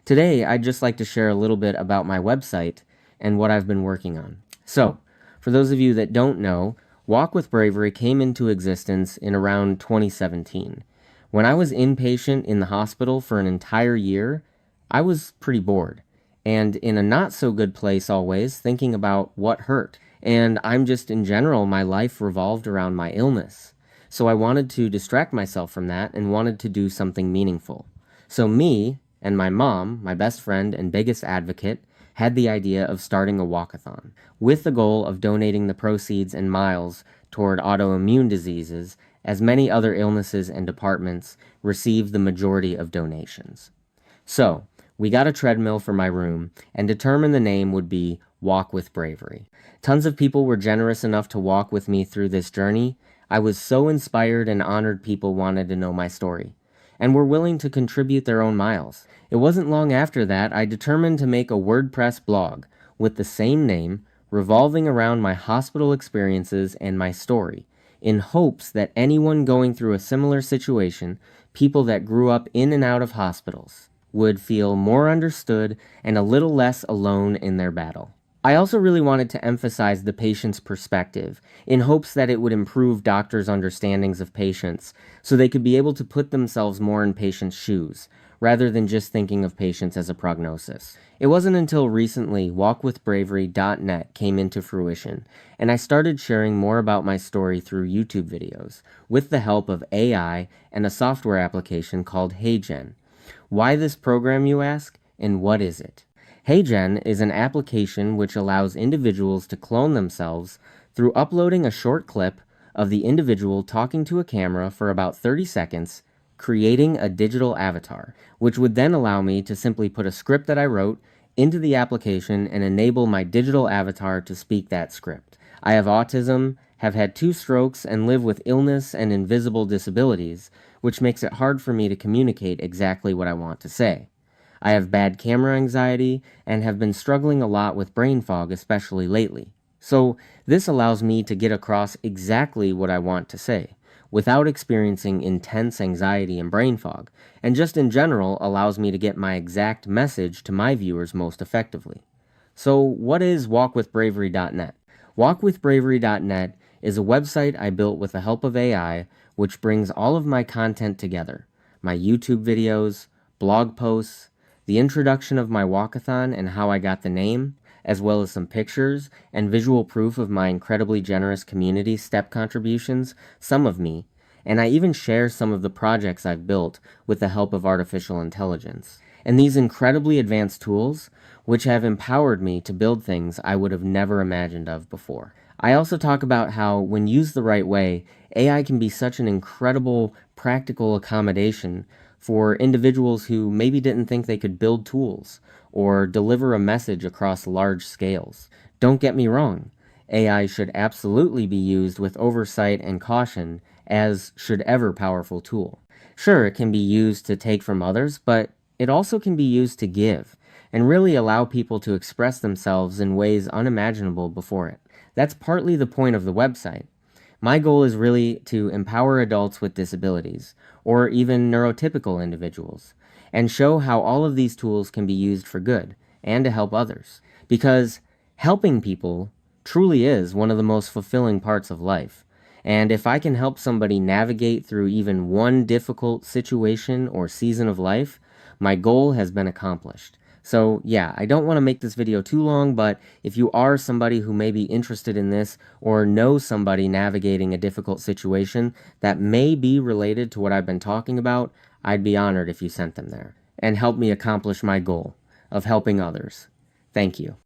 Today, I'd just like to share a little bit about my website and what I've been working on. So, for those of you that don't know, Walk with Bravery came into existence in around 2017. When I was inpatient in the hospital for an entire year, I was pretty bored and in a not so good place always, thinking about what hurt. And I'm just in general, my life revolved around my illness. So I wanted to distract myself from that and wanted to do something meaningful. So me and my mom, my best friend and biggest advocate, had the idea of starting a walkathon with the goal of donating the proceeds and miles toward autoimmune diseases, as many other illnesses and departments receive the majority of donations. So, we got a treadmill for my room and determined the name would be Walk with Bravery. Tons of people were generous enough to walk with me through this journey. I was so inspired and honored people wanted to know my story and were willing to contribute their own miles. It wasn't long after that I determined to make a WordPress blog with the same name, revolving around my hospital experiences and my story, in hopes that anyone going through a similar situation, people that grew up in and out of hospitals, would feel more understood and a little less alone in their battle. I also really wanted to emphasize the patient's perspective in hopes that it would improve doctors' understandings of patients so they could be able to put themselves more in patients' shoes rather than just thinking of patients as a prognosis. It wasn't until recently walkwithbravery.net came into fruition, and I started sharing more about my story through YouTube videos with the help of AI and a software application called HeyGen. Why this program, you ask, and what is it? HeyGen is an application which allows individuals to clone themselves through uploading a short clip of the individual talking to a camera for about 30 seconds, creating a digital avatar, which would then allow me to simply put a script that I wrote into the application and enable my digital avatar to speak that script. I have autism, have had 2 strokes, and live with illness and invisible disabilities, which makes it hard for me to communicate exactly what I want to say. I have bad camera anxiety and have been struggling a lot with brain fog, especially lately. So this allows me to get across exactly what I want to say without experiencing intense anxiety and brain fog, and just in general allows me to get my exact message to my viewers most effectively. So what is walkwithbravery.net? Walkwithbravery.net is a website I built with the help of AI, which brings all of my content together: my YouTube videos, blog posts, the introduction of my walkathon and how I got the name, as well as some pictures and visual proof of my incredibly generous community step contributions, some of me, and I even share some of the projects I've built with the help of artificial intelligence. And these incredibly advanced tools, which have empowered me to build things I would have never imagined of before. I also talk about how, when used the right way, AI can be such an incredible practical accommodation for individuals who maybe didn't think they could build tools or deliver a message across large scales. Don't get me wrong, AI should absolutely be used with oversight and caution, as should every powerful tool. Sure, it can be used to take from others, but it also can be used to give and really allow people to express themselves in ways unimaginable before it. That's partly the point of the website. My goal is really to empower adults with disabilities, or even neurotypical individuals, and show how all of these tools can be used for good and to help others. Because helping people truly is one of the most fulfilling parts of life. And if I can help somebody navigate through even one difficult situation or season of life, my goal has been accomplished. So yeah, I don't want to make this video too long, but if you are somebody who may be interested in this or know somebody navigating a difficult situation that may be related to what I've been talking about, I'd be honored if you sent them there and help me accomplish my goal of helping others. Thank you.